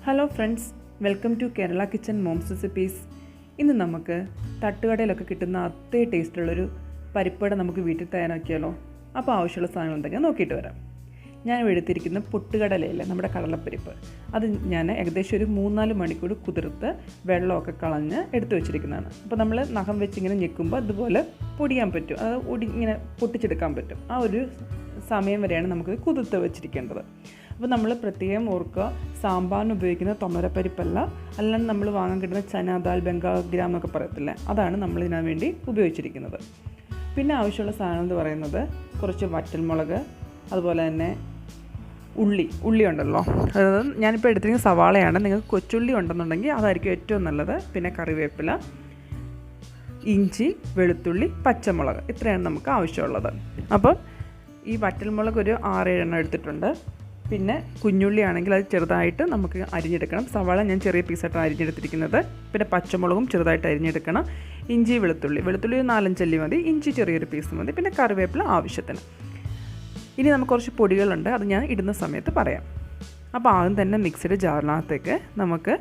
Hello friends, welcome to Kerala kitchen mom's recipes. ഇന്ന് നമുക്ക് തട്ടുകടയിലൊക്കെ കിട്ടുന്ന അതേ ടേസ്റ്റുള്ളൊരു പരിപ്പുവട നമുക്ക് വീട്ടിൽ തയ്യാറാക്കിയാലോ. അപ്പോൾ ആവശ്യമുള്ള സാധനങ്ങൾ എന്തെങ്കിലും നോക്കിയിട്ട് വരാം. ഞാൻ എടുത്തിരിക്കുന്ന പൊട്ടുകടലയില്ലേ, നമ്മുടെ കടലപ്പരിപ്പ്, അത് ഞാൻ ഏകദേശം ഒരു 3-4 മണിക്കൂർ കുതിർത്ത് വെള്ളമൊക്കെ കളഞ്ഞ് എടുത്തു വെച്ചിരിക്കുന്നതാണ്. അപ്പോൾ നമ്മൾ നഖം വെച്ച് ഇങ്ങനെ ഞെക്കുമ്പോൾ അതുപോലെ പൊടിയാൻ പറ്റും, അത് ഇങ്ങനെ പൊട്ടിച്ചെടുക്കാൻ പറ്റും. ആ ഒരു സമയം വരെയാണ് നമുക്ക് കുതിർത്ത് വെച്ചിരിക്കേണ്ടത്. അപ്പോൾ നമ്മൾ പ്രത്യേകം ഓർക്കുക, സാമ്പാറിന് ഉപയോഗിക്കുന്ന തൊമരപ്പരിപ്പല്ല, അല്ലാണ്ട് നമ്മൾ വാങ്ങാൻ കിട്ടുന്ന ചന ദാൽ, ബംഗാൾ ഗ്രാം എന്നൊക്കെ പറയത്തില്ലേ, അതാണ് നമ്മൾ ഇതിനു വേണ്ടി ഉപയോഗിച്ചിരിക്കുന്നത്. പിന്നെ ആവശ്യമുള്ള സാധനം എന്ന് പറയുന്നത് കുറച്ച് വറ്റൽമുളക്, അതുപോലെ തന്നെ ഉള്ളി ഉണ്ടല്ലോ, അതായത് ഞാനിപ്പോൾ എടുത്തിരിക്കുന്ന സവാളയാണ്. നിങ്ങൾക്ക് കൊച്ചുള്ളി ഉണ്ടെന്നുണ്ടെങ്കിൽ അതായിരിക്കും ഏറ്റവും നല്ലത്. പിന്നെ കറിവേപ്പില, ഇഞ്ചി, വെളുത്തുള്ളി, പച്ചമുളക്, ഇത്രയാണ് നമുക്ക് ആവശ്യമുള്ളത്. അപ്പം ഈ വറ്റൽമുളക് ഒരു 6-7 എണ്ണം എടുത്തിട്ടുണ്ട്. പിന്നെ കുഞ്ഞുള്ളി ആണെങ്കിൽ അത് ചെറുതായിട്ട് നമുക്ക് അരിഞ്ഞെടുക്കണം. സവാള ഞാൻ ചെറിയ പീസായിട്ടാണ് അരിഞ്ഞെടുത്തിരിക്കുന്നത്. പിന്നെ പച്ചമുളകും ചെറുതായിട്ട് അരിഞ്ഞെടുക്കണം. ഇഞ്ചി, വെളുത്തുള്ളി ഒരു 4-5 അല്ലി മതി. ഇഞ്ചി ചെറിയൊരു പീസ് മതി. പിന്നെ കറിവേപ്പില ആവശ്യത്തിന്. ഇനി നമുക്ക് കുറച്ച് പൊടികളുണ്ട്, അത് ഞാൻ ഇടുന്ന സമയത്ത് പറയാം. അപ്പോൾ ആദ്യം തന്നെ മിക്സിയുടെ ജാറിനകത്തേക്ക് നമുക്ക്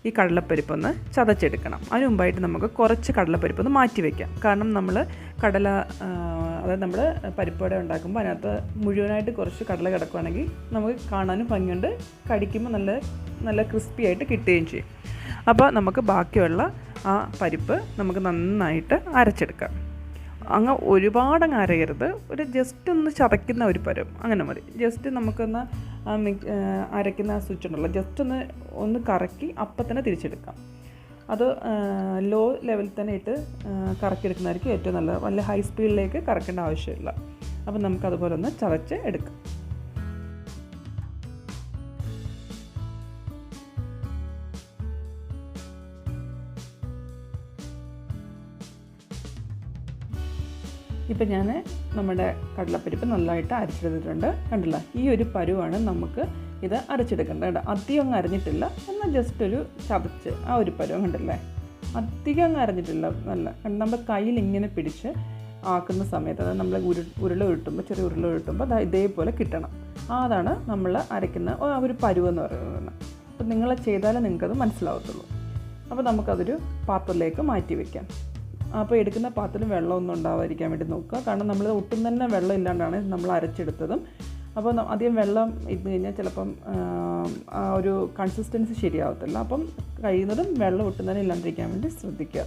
ഈ കടലപ്പരിപ്പൊന്ന് ചതച്ചെടുക്കണം. അതിന് മുമ്പായിട്ട് നമുക്ക് കുറച്ച് കടലപ്പരിപ്പൊന്ന് മാറ്റി വയ്ക്കാം. കാരണം നമ്മൾ അതായത് നമ്മൾ പരിപ്പുവട ഉണ്ടാക്കുമ്പോൾ അതിനകത്ത് മുഴുവനായിട്ട് കുറച്ച് കടല കിടക്കുകയാണെങ്കിൽ നമുക്ക് കാണാനും ഭംഗിയുണ്ട്, കടിക്കുമ്പോൾ നല്ല ക്രിസ്പി ആയിട്ട് കിട്ടുകയും ചെയ്യും. അപ്പോൾ നമുക്ക് ബാക്കിയുള്ള ആ പരിപ്പ് നമുക്ക് നന്നായിട്ട് അരച്ചെടുക്കാം. അങ്ങ് ഒരുപാടങ്ങ് അരയരുത്, ഒരു ജസ്റ്റ് ഒന്ന് ചതയ്ക്കുന്ന ഒരു പരം അങ്ങനെ മതി. ജസ്റ്റ് നമുക്കൊന്ന് അരയ്ക്കുന്ന സ്വിച്ച് ഉണ്ടല്ലോ, ജസ്റ്റ് ഒന്ന് കറക്കി അപ്പം തന്നെ തിരിച്ചെടുക്കാം. അത് ലോ ലെവലിൽ തന്നെ ഇട്ട് കറക്കിയെടുക്കുന്നതായിരിക്കും ഏറ്റവും നല്ലത്. വല്ല ഹൈ സ്പീഡിലേക്ക് കറക്കേണ്ട ആവശ്യമില്ല. അപ്പം നമുക്കതുപോലെ ഒന്ന് ചതച്ച് എടുക്കാം. ഇപ്പം ഞാൻ നമ്മുടെ കടലപ്പരിപ്പ് നല്ലതായിട്ട് അരച്ചെടുത്തിട്ടുണ്ട്. കണ്ടില്ല, ഈ ഒരു പരുവാണ് നമുക്ക് ഇത് അരച്ചെടുക്കേണ്ടത്. കേട്ടോ, അധികം അങ്ങ് അരഞ്ഞിട്ടില്ല, എന്നാൽ ജസ്റ്റ് ഒരു ചതച്ച് ആ ഒരു പരുവം. കണ്ടില്ലേ, അധികം അങ്ങ് അരഞ്ഞിട്ടില്ല. നമ്മുടെ കയ്യിൽ ഇങ്ങനെ പിടിച്ച് ആക്കുന്ന സമയത്ത്, അതായത് നമ്മൾ ചെറിയ ഉരുള ഉരുട്ടുമ്പോൾ അത് ഇതേപോലെ കിട്ടണം. അതാണ് നമ്മൾ അരയ്ക്കുന്ന ആ ഒരു പരുവെന്ന് പറയുന്നത്. അപ്പം നിങ്ങൾ ചെയ്താലേ നിങ്ങൾക്കത് മനസ്സിലാവത്തുള്ളൂ. അപ്പോൾ നമുക്കതൊരു പാത്രത്തിലേക്ക് മാറ്റി വയ്ക്കാം. അപ്പോൾ എടുക്കുന്ന പാത്രത്തിൽ വെള്ളമൊന്നും ഉണ്ടാവാതിരിക്കാൻ വേണ്ടി നോക്കുക. കാരണം നമ്മൾ ഒട്ടും തന്നെ വെള്ളം ഇല്ലാണ്ടാണ് നമ്മൾ അരച്ചെടുത്തതും. അപ്പോൾ അധികം വെള്ളം ഇട്ട് കഴിഞ്ഞാൽ ചിലപ്പം ആ ഒരു കൺസിസ്റ്റൻസി ശരിയാവത്തില്ല. അപ്പം കഴിയുന്നതും വെള്ളം ഒട്ടും തന്നെ ഇല്ലാണ്ടിരിക്കാൻ വേണ്ടി ശ്രദ്ധിക്കുക.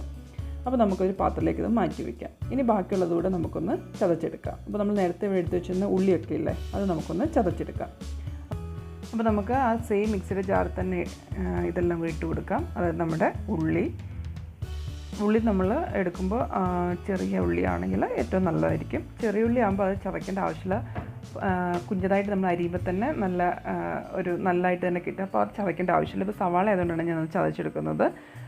അപ്പോൾ നമുക്കൊരു പാത്രത്തിലേക്ക് ഇത് മാറ്റി വയ്ക്കാം. ഇനി ബാക്കിയുള്ളതുകൂടെ നമുക്കൊന്ന് ചതച്ചെടുക്കാം. അപ്പോൾ നമ്മൾ നേരത്തെ എടുത്ത് വെച്ചിരുന്ന ഉള്ളിയൊക്കെ ഇല്ലേ, അത് നമുക്കൊന്ന് ചതച്ചെടുക്കാം. അപ്പോൾ നമുക്ക് ആ സെയിം മിക്സിയുടെ ജാറിൽ തന്നെ ഇതെല്ലാം ഇട്ട് കൊടുക്കാം. അതായത് നമ്മുടെ ഉള്ളി നമ്മൾ എടുക്കുമ്പോൾ ചെറിയ ഉള്ളിയാണെങ്കിൽ ഏറ്റവും നല്ലതായിരിക്കും. ചെറിയ ഉള്ളി ആകുമ്പോൾ അത് ചതയ്ക്കേണ്ട ആവശ്യമില്ല. കുഞ്ഞതായിട്ട് നമ്മൾ അരിയുമ്പോൾ തന്നെ നല്ലതായിട്ട് തന്നെ കിട്ടും. അപ്പോൾ അത് ചതയ്ക്കേണ്ട ആവശ്യമില്ല. ഇപ്പോൾ സവാള ആയതുകൊണ്ടാണ് ഞാൻ ചതച്ചെടുക്കുന്നത്.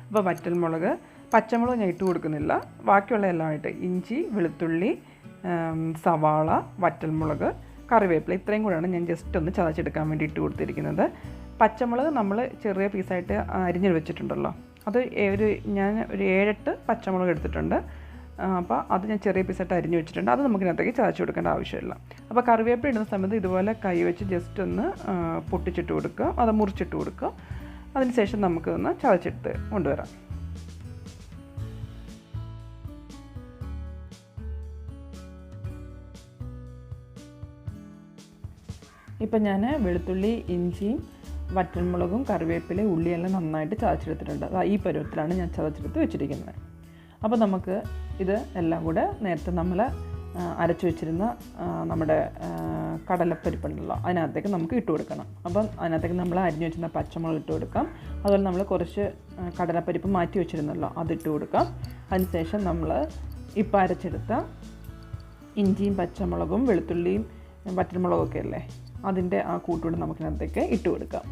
അപ്പോൾ വറ്റൽമുളക്, പച്ചമുളക് ഞാൻ ഇട്ട് കൊടുക്കുന്നില്ല. ബാക്കിയുള്ള എല്ലാമായിട്ട് ഇഞ്ചി, വെളുത്തുള്ളി, സവാള, വറ്റൽമുളക്, കറിവേപ്പില, ഇത്രയും കൂടെയാണ് ഞാൻ ജസ്റ്റ് ഒന്ന് ചതച്ചെടുക്കാൻ വേണ്ടി ഇട്ട് കൊടുത്തിരിക്കുന്നത്. പച്ചമുളക് നമ്മൾ ചെറിയ പീസായിട്ട് അരിഞ്ഞ് വെച്ചിട്ടുണ്ടല്ലോ, അത് ഞാൻ ഒരു 7-8 പച്ചമുളക് എടുത്തിട്ടുണ്ട്. അപ്പോൾ അത് ഞാൻ ചെറിയ പീസായിട്ട് അരിഞ്ഞ് വെച്ചിട്ടുണ്ട്. അത് നമുക്കിനകത്തേക്ക് ചതച്ച് കൊടുക്കേണ്ട ആവശ്യമില്ല. അപ്പോൾ കറിവേപ്പില ഇടുന്ന സമയത്ത് ഇതുപോലെ കൈ വെച്ച് ജസ്റ്റ് ഒന്ന് പൊട്ടിച്ചിട്ട് കൊടുക്കുക, അത് മുറിച്ചിട്ട് കൊടുക്കുക. അതിനുശേഷം നമുക്കൊന്ന് ചതച്ചെടുത്ത് കൊണ്ടുവരാം. ഇപ്പം ഞാൻ വെളുത്തുള്ളി, ഇഞ്ചിയും, വറ്റൽമുളകും, കറിവേപ്പിലയും, ഉള്ളിയെല്ലാം നന്നായിട്ട് ചതച്ചെടുത്തിട്ടുണ്ട്. ഈ പരുവത്തിലാണ് ഞാൻ ചതച്ചെടുത്ത് വെച്ചിരിക്കുന്നത്. അപ്പോൾ നമുക്ക് ഇത് എല്ലാം കൂടെ നേരത്തെ നമ്മൾ അരച്ചു വെച്ചിരുന്ന നമ്മുടെ കടലപ്പരിപ്പുണ്ടല്ലോ, അതിനകത്തേക്ക് നമുക്ക് ഇട്ട് കൊടുക്കണം. അപ്പം അതിനകത്തേക്ക് നമ്മൾ അരിഞ്ഞു വെച്ചിരുന്ന പച്ചമുളക് ഇട്ട് കൊടുക്കാം. അതുപോലെ നമ്മൾ കുറച്ച് കടലപ്പരിപ്പ് മാറ്റി വെച്ചിരുന്നല്ലോ, അതിട്ട് കൊടുക്കാം. അതിനുശേഷം നമ്മൾ ഇപ്പം അരച്ചെടുത്ത ഇഞ്ചിയും, പച്ചമുളകും, വെളുത്തുള്ളിയും, വറ്റൽമുളകൊക്കെ അല്ലേ, അതിൻ്റെ ആ കൂട്ടുകൂടെ നമുക്കിനകത്തേക്ക് ഇട്ട് കൊടുക്കാം.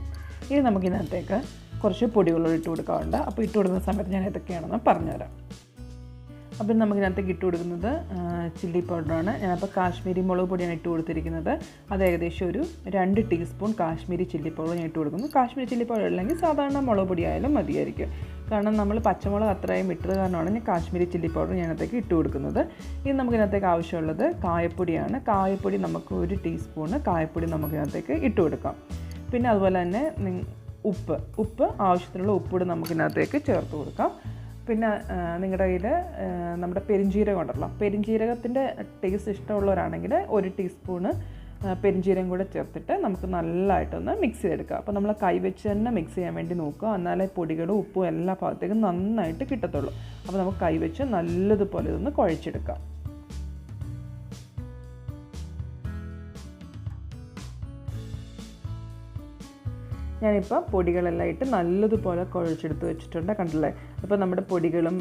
ഇനി നമുക്കിനകത്തേക്ക് കുറച്ച് പൊടികളോട് ഇട്ട് കൊടുക്കാറുണ്ട്. അപ്പോൾ ഇട്ട് കൊടുക്കുന്ന സമയത്ത് ഞാൻ ഏതൊക്കെയാണെന്ന് പറഞ്ഞുതരാം. അപ്പം നമുക്കിനകത്തേക്ക് ഇട്ട് കൊടുക്കുന്നത് ചില്ലി പൗഡറാണ്. ഞാനപ്പോൾ കാശ്മീരി മുളക് പൊടിയാണ് ഇട്ട് കൊടുത്തിരിക്കുന്നത്. അത് ഏകദേശം ഒരു 2 ടീസ്പൂൺ കാശ്മീരി ചില്ലി പൗഡർ ഞാൻ ഇട്ട് കൊടുക്കുന്നു. കാശ്മീരി ചില്ലി പൗഡർ അല്ലെങ്കിൽ സാധാരണ മുളക് പൊടി ആയാലും മതിയായിരിക്കും. കാരണം നമ്മൾ പച്ചമുളക് അത്രയും ഇട്ടത് കാരണമാണ് ഞാൻ കാശ്മീരി ചില്ലി പൗഡർ ഞാനകത്തേക്ക് ഇട്ട് കൊടുക്കുന്നത്. ഇനി നമുക്കിനകത്തേക്ക് ആവശ്യമുള്ളത് കായപ്പൊടിയാണ്. കായപ്പൊടി നമുക്ക് 1 ടീസ്പൂണ് കായപ്പൊടി നമുക്കിനകത്തേക്ക് ഇട്ട് കൊടുക്കാം. പിന്നെ അതുപോലെ തന്നെ ഉപ്പ് ആവശ്യത്തിനുള്ള ഉപ്പൂടെ നമുക്കിതിനകത്തേക്ക് ചേർത്ത് കൊടുക്കാം. പിന്നെ നിങ്ങളുടെ കയ്യിൽ നമ്മുടെ പെരിഞ്ജീരകം ഉണ്ടല്ലോ, പെരിഞ്ജീരകത്തിൻ്റെ ടേസ്റ്റ് ഇഷ്ടമുള്ളവരാണെങ്കിൽ 1 ടീസ്പൂണ് പെരിഞ്ജീരകം കൂടെ ചേർത്തിട്ട് നമുക്ക് നല്ലതായിട്ടൊന്ന് മിക്സ് ചെയ്തെടുക്കാം. അപ്പോൾ നമ്മൾ കൈവച്ച് തന്നെ മിക്സ് ചെയ്യാൻ വേണ്ടി നോക്കുക, എന്നാലേ പൊടികളും ഉപ്പും എല്ലാ ഭാഗത്തേക്കും നന്നായിട്ട് കിട്ടത്തുള്ളൂ. അപ്പോൾ നമുക്ക് കൈവച്ച് നല്ലതുപോലെ ഇതൊന്ന് കുഴച്ചെടുക്കാം. ഞാനിപ്പോൾ പൊടികളെല്ലാം ഇട്ട് നല്ലതുപോലെ കുഴച്ചെടുത്ത് വെച്ചിട്ടുണ്ട്, കണ്ടില്ലേ? അപ്പോൾ നമ്മുടെ പൊടികളും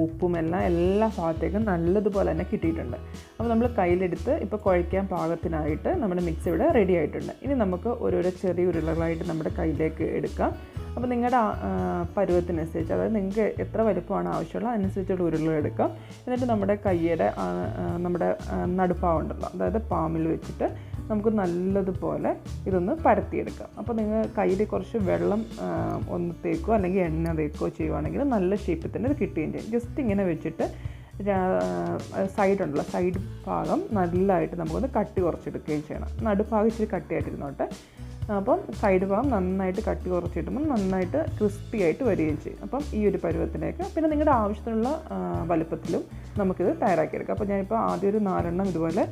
ഉപ്പും എല്ലാ ഭാഗത്തേക്കും നല്ലതുപോലെ തന്നെ കിട്ടിയിട്ടുണ്ട്. അപ്പോൾ നമ്മൾ കയ്യിലെടുത്ത് ഇപ്പോൾ കുഴയ്ക്കാൻ പാകത്തിനായിട്ട് നമ്മുടെ മിക്സ് ഇവിടെ റെഡി ആയിട്ടുണ്ട്. ഇനി നമുക്ക് ഓരോരോ ചെറിയ ഉരുളകളായിട്ട് നമ്മുടെ കയ്യിലേക്ക് എടുക്കാം. അപ്പോൾ നിങ്ങളുടെ പരുവത്തിനനുസരിച്ച്, അതായത് നിങ്ങൾക്ക് എത്ര വലുപ്പമാണ് ആവശ്യമുള്ളത് അതിനനുസരിച്ചുള്ള ഉരുളകൾ എടുക്കാം. എന്നിട്ട് നമ്മുടെ കയ്യുടെ നമ്മുടെ നടുഭാഗം ഉണ്ടല്ലോ, അതായത് പാമിൽ വെച്ചിട്ട് നമുക്ക് നല്ലതുപോലെ ഇതൊന്ന് പരത്തിയെടുക്കാം. അപ്പോൾ നിങ്ങൾ കയ്യിൽ കുറച്ച് വെള്ളം ഒന്ന് തേക്കോ അല്ലെങ്കിൽ എണ്ണ തേക്കോ ചെയ്യുവാണെങ്കിൽ നല്ല ഷേപ്പിൽ തന്നെ ഇത് കിട്ടുകയും ചെയ്യും. ജസ്റ്റ് ഇങ്ങനെ വെച്ചിട്ട് സൈഡുണ്ടല്ലോ, സൈഡ് ഭാഗം നല്ലതായിട്ട് നമുക്കൊന്ന് കട്ടി കുറച്ചെടുക്കുകയും ചെയ്യണം. നടുഭാഗം ഇച്ചിരി കട്ടിയായിട്ടിരുന്നോട്ടെ. അപ്പം സൈഡ് ഭാഗം നന്നായിട്ട് കട്ടി കുറച്ചിടുമ്പോൾ നന്നായിട്ട് ക്രിസ്പി ആയിട്ട് വരികയും ചെയ്യും. അപ്പം ഈ ഒരു പരുവത്തിലേക്ക് പിന്നെ നിങ്ങളുടെ ആവശ്യത്തിനുള്ള വലുപ്പത്തിലും നമുക്കിത് തയ്യാറാക്കിയെടുക്കാം. അപ്പോൾ ഞാനിപ്പോൾ ആദ്യം ഒരു 4 ഇതുപോലെ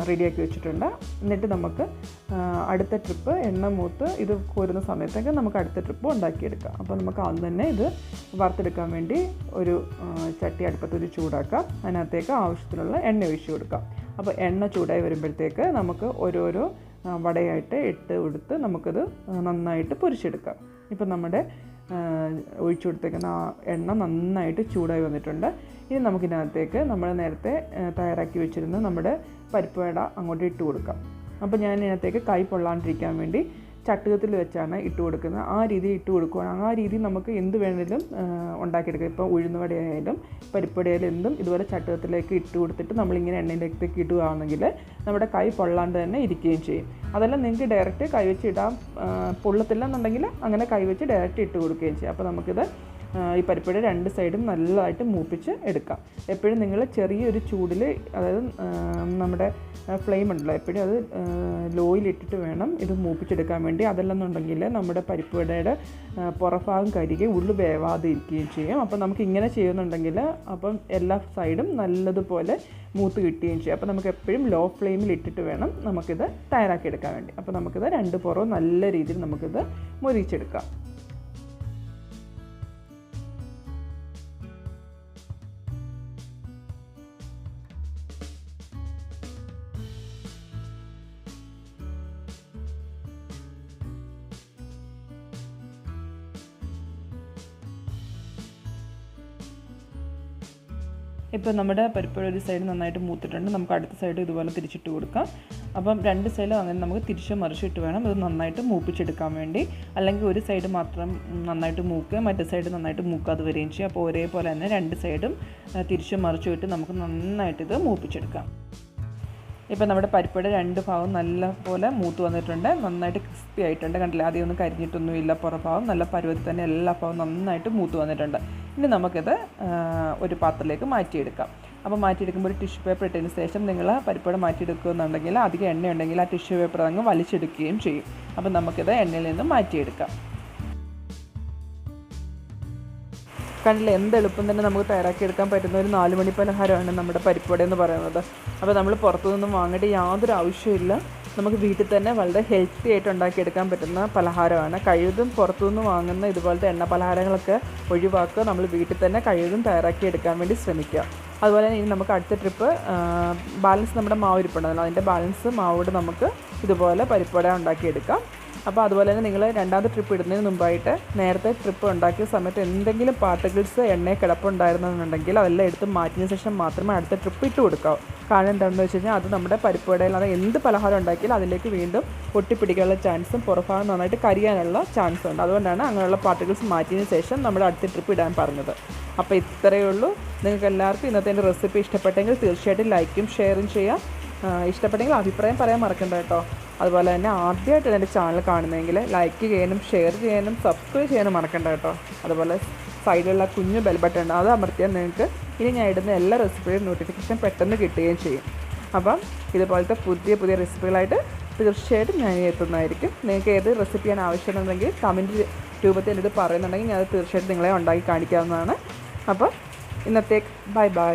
റെഡിയാക്കി വെച്ചിട്ടുണ്ട്. എന്നിട്ട് നമുക്ക് അടുത്ത ട്രിപ്പ് എണ്ണ മൂത്ത് ഇത് കോരുന്ന സമയത്തൊക്കെ നമുക്ക് അടുത്ത ട്രിപ്പ് ഉണ്ടാക്കിയെടുക്കാം. അപ്പോൾ നമുക്ക് ആദ്യം തന്നെ ഇത് വറുത്തെടുക്കാൻ വേണ്ടി ഒരു ചട്ടി അടുപ്പത്തൊരു ചൂടാക്കാം. അതിനകത്തേക്ക് ആവശ്യത്തിനുള്ള എണ്ണ ഒഴിച്ച് കൊടുക്കാം. അപ്പോൾ എണ്ണ ചൂടായി വരുമ്പോഴത്തേക്ക് നമുക്ക് ഓരോരോ വടയായിട്ട് ഇട്ട് കൊടുത്ത് നമുക്കത് നന്നായിട്ട് പൊരിച്ചെടുക്കാം. ഇപ്പം നമ്മുടെ ഒഴിച്ചു കൊടുത്തേക്കുന്ന എണ്ണ നന്നായിട്ട് ചൂടായി വന്നിട്ടുണ്ട്. ഇനി നമുക്കിതിനകത്തേക്ക് നമ്മൾ നേരത്തെ തയ്യാറാക്കി വെച്ചിരുന്ന നമ്മുടെ പരിപ്പുവട അങ്ങോട്ട് ഇട്ട് കൊടുക്കാം. അപ്പോൾ ഞാൻ ഇതിനകത്തേക്ക് കൈ പൊള്ളാണ്ടിരിക്കാൻ വേണ്ടി ചട്ടുകത്തിൽ വെച്ചാണ് ഇട്ട് കൊടുക്കുന്നത്. ആ രീതി ഇട്ട് കൊടുക്കുകയാണ്. ആ രീതി നമുക്ക് എന്ത് വേണമെങ്കിലും ഉണ്ടാക്കിയെടുക്കാം. ഇപ്പോൾ ഉഴുന്നുവടയായാലും പരിപ്പുവടയായാലും എന്തും ഇതുപോലെ ചട്ടുകത്തിലേക്ക് ഇട്ട് കൊടുത്തിട്ട് നമ്മളിങ്ങനെ എണ്ണയിലേക്ക് ഇടുകയാണെങ്കിൽ നമ്മുടെ കൈ പൊള്ളാണ്ട് തന്നെ ഇരിക്കുകയും ചെയ്യും. അതെല്ലാം നിങ്ങൾക്ക് ഡയറക്റ്റ് കൈവച്ച് ഇടാൻ പൊള്ളത്തില്ല എന്നുണ്ടെങ്കിൽ അങ്ങനെ കൈവച്ച് ഡയറക്റ്റ് ഇട്ട് കൊടുക്കുകയും ചെയ്യും. അപ്പോൾ നമുക്കിത് ഈ പരിപ്പുവട 2 സൈഡും നല്ലതായിട്ട് മൂപ്പിച്ച് എടുക്കാം. എപ്പോഴും നിങ്ങൾ ചെറിയൊരു ചൂടിൽ, അതായത് നമ്മുടെ ഫ്ലെയിം ഉണ്ടല്ലോ, എപ്പോഴും അത് ലോയിലിട്ടിട്ട് വേണം ഇത് മൂപ്പിച്ചെടുക്കാൻ വേണ്ടി. അതല്ലെന്നുണ്ടെങ്കിൽ നമ്മുടെ പരിപ്പുവടയുടെ പുറഭാഗം കരികെ ഉള്ളു വേവാതെ ഇരിക്കുകയും ചെയ്യും. അപ്പോൾ നമുക്ക് ഇങ്ങനെ ചെയ്യുന്നുണ്ടെങ്കിൽ അപ്പം എല്ലാ സൈഡും നല്ലതുപോലെ മൂത്ത് കിട്ടുകയും ചെയ്യും. അപ്പോൾ നമുക്ക് എപ്പോഴും ലോ ഫ്ലെയിമിൽ ഇട്ടിട്ട് വേണം നമുക്കിത് തയ്യാറാക്കിയെടുക്കാൻ വേണ്ടി. അപ്പോൾ നമുക്കിത് 2 പുറവും നല്ല രീതിയിൽ നമുക്കിത് മൊരിച്ചെടുക്കാം. ഇപ്പോൾ നമ്മുടെ പരിപ്പുവട ഒരു സൈഡ് നന്നായിട്ട് മൂത്തിട്ടുണ്ട്. നമുക്ക് അടുത്ത സൈഡ് ഇതുപോലെ തിരിച്ചിട്ട് കൊടുക്കാം. അപ്പം 2 സൈഡും അങ്ങനെ നമുക്ക് തിരിച്ച് മറിച്ചിട്ട് വേണം ഇത് നന്നായിട്ട് മൂപ്പിച്ചെടുക്കാൻ വേണ്ടി. അല്ലെങ്കിൽ ഒരു സൈഡ് മാത്രം നന്നായിട്ട് മൂക്കുക, മറ്റേ സൈഡ് നന്നായിട്ട് മൂക്കാതെ വരികയും ചെയ്യും. അപ്പോൾ ഒരേപോലെ തന്നെ 2 സൈഡും തിരിച്ച് മറിച്ചിട്ട് നമുക്ക് നന്നായിട്ട് ഇത് മൂപ്പിച്ചെടുക്കാം. ഇപ്പോൾ നമ്മുടെ പരിപ്പുവട 2 ഭാഗവും നല്ല പോലെ മൂത്ത് വന്നിട്ടുണ്ട്, നന്നായിട്ട് ക്രിസ്പി ആയിട്ടുണ്ട്. കണ്ടില്ല, ആദ്യം ഒന്നും കരിഞ്ഞിട്ടൊന്നുമില്ല. പുറഭാഗം നല്ല പരുവത്തിൽ തന്നെ എല്ലാ ഭാഗവും നന്നായിട്ട് മൂത്ത് വന്നിട്ടുണ്ട്. ഇനി നമുക്കിത് ഒരു പാത്രത്തിലേക്ക് മാറ്റിയെടുക്കാം. അപ്പോൾ മാറ്റിയെടുക്കുമ്പോൾ ഒരു ടിഷ്യൂ പേപ്പർ ഇട്ടതിന് ശേഷം നിങ്ങൾ പരിപ്പുവട മാറ്റിയെടുക്കുന്നുണ്ടെങ്കിൽ അധികം എണ്ണ ഉണ്ടെങ്കിൽ ആ ടിഷ്യൂ പേപ്പർ അങ്ങ് വലിച്ചെടുക്കുകയും ചെയ്യും. അപ്പോൾ നമുക്കിത് എണ്ണയിൽ നിന്ന് മാറ്റിയെടുക്കാം. കണ്ടില്ല, എന്ത് എളുപ്പം തന്നെ നമുക്ക് തയ്യാറാക്കിയെടുക്കാൻ പറ്റുന്ന ഒരു 4 മണി പലഹാരമാണ് നമ്മുടെ പരിപ്പുവട എന്ന് പറയുന്നത്. അപ്പോൾ നമ്മൾ പുറത്തുനിന്നും വാങ്ങേണ്ട യാതൊരു ആവശ്യമില്ല. നമുക്ക് വീട്ടിൽ തന്നെ വളരെ ഹെൽത്തി ആയിട്ട് ഉണ്ടാക്കിയെടുക്കാൻ പറ്റുന്ന പലഹാരമാണ്. കഴിവതും പുറത്തുനിന്ന് വാങ്ങുന്ന ഇതുപോലത്തെ എണ്ണ പലഹാരങ്ങളൊക്കെ ഒഴിവാക്കുക. നമ്മൾ വീട്ടിൽ തന്നെ കഴിവതും തയ്യാറാക്കിയെടുക്കാൻ വേണ്ടി ശ്രമിക്കുക. അതുപോലെ തന്നെ ഇനി നമുക്ക് അടുത്ത ട്രിപ്പ് ബാലൻസ് നമ്മുടെ മാവ് ഇരിപ്പുണ്ടല്ലോ, അതിൻ്റെ ബാലൻസ് മാവോട് നമുക്ക് ഇതുപോലെ പരിപ്പുവട ഉണ്ടാക്കിയെടുക്കാം. അപ്പോൾ അതുപോലെ തന്നെ നിങ്ങൾ രണ്ടാമത്തെ ട്രിപ്പ് ഇടുന്നതിന് മുമ്പായിട്ട് നേരത്തെ ട്രിപ്പ് ഉണ്ടാക്കിയ സമയത്ത് എന്തെങ്കിലും പാർട്ടിക്കിൾസ് എണ്ണയിൽ കിടപ്പുണ്ടായിരുന്നുണ്ടെങ്കിൽ അതെല്ലാം എടുത്ത് മാറ്റിയ ശേഷം മാത്രമേ അടുത്ത ട്രിപ്പ് ഇട്ട് കൊടുക്കാവൂ. കാരണം എന്താണെന്ന് വെച്ച് കഴിഞ്ഞാൽ അത് നമ്മുടെ പരിപ്പുവടയിൽ അത് എന്ത് പലഹാരം ഉണ്ടാക്കിയാലും അതിലേക്ക് വീണ്ടും ഒട്ടിപ്പിടിക്കാനുള്ള ചാൻസും പുറഭാഗം നന്നായിട്ട് കരിയാനുള്ള ചാൻസും ഉണ്ട്. അതുകൊണ്ടാണ് അങ്ങനെയുള്ള പാർട്ടിക്കിൾസ് മാറ്റിയതിന് ശേഷം നമ്മുടെ അടുത്ത ട്രിപ്പ് ഇടാൻ പറഞ്ഞത്. അപ്പോൾ ഇത്രയേ ഉള്ളൂ. നിങ്ങൾക്ക് എല്ലാവർക്കും ഇന്നത്തെ എൻ്റെ റെസിപ്പി ഇഷ്ടപ്പെട്ടെങ്കിൽ തീർച്ചയായിട്ടും ലൈക്കും ഷെയറും ചെയ്യാം. ഇഷ്ടപ്പെട്ടെങ്കിൽ അഭിപ്രായം പറയാൻ മറക്കണ്ട കേട്ടോ. അതുപോലെ തന്നെ ആദ്യമായിട്ട് എൻ്റെ ചാനൽ കാണുന്നതെങ്കിൽ ലൈക്ക് ചെയ്യാനും ഷെയർ ചെയ്യാനും സബ്സ്ക്രൈബ് ചെയ്യാനും മറക്കണ്ട കേട്ടോ. അതുപോലെ സൈഡിലുള്ള കുഞ്ഞു ബെൽ ബട്ടൺ ഉണ്ട്, അത് അമർത്തിയാൽ നിങ്ങൾക്ക് ഇനി ഞാൻ ഇടുന്ന എല്ലാ റെസിപ്പിയും നോട്ടിഫിക്കേഷൻ പെട്ടെന്ന് കിട്ടുകയും ചെയ്യും. അപ്പം ഇതുപോലത്തെ പുതിയ പുതിയ റെസിപ്പികളായിട്ട് തീർച്ചയായിട്ടും ഞാൻ എത്തുന്നതായിരിക്കും. നിങ്ങൾക്ക് ഏത് റെസിപ്പിയാണ് ആവശ്യമുണ്ടെങ്കിൽ കമൻറ്റ് രൂപത്തിൽ ഇത് പറയുന്നുണ്ടെങ്കിൽ ഞാൻ അത് തീർച്ചയായിട്ടും നിങ്ങളെ ഉണ്ടാക്കി കാണിക്കാവുന്നതാണ്. അപ്പോൾ ഇന്നത്തേക്ക് ബൈ ബൈ.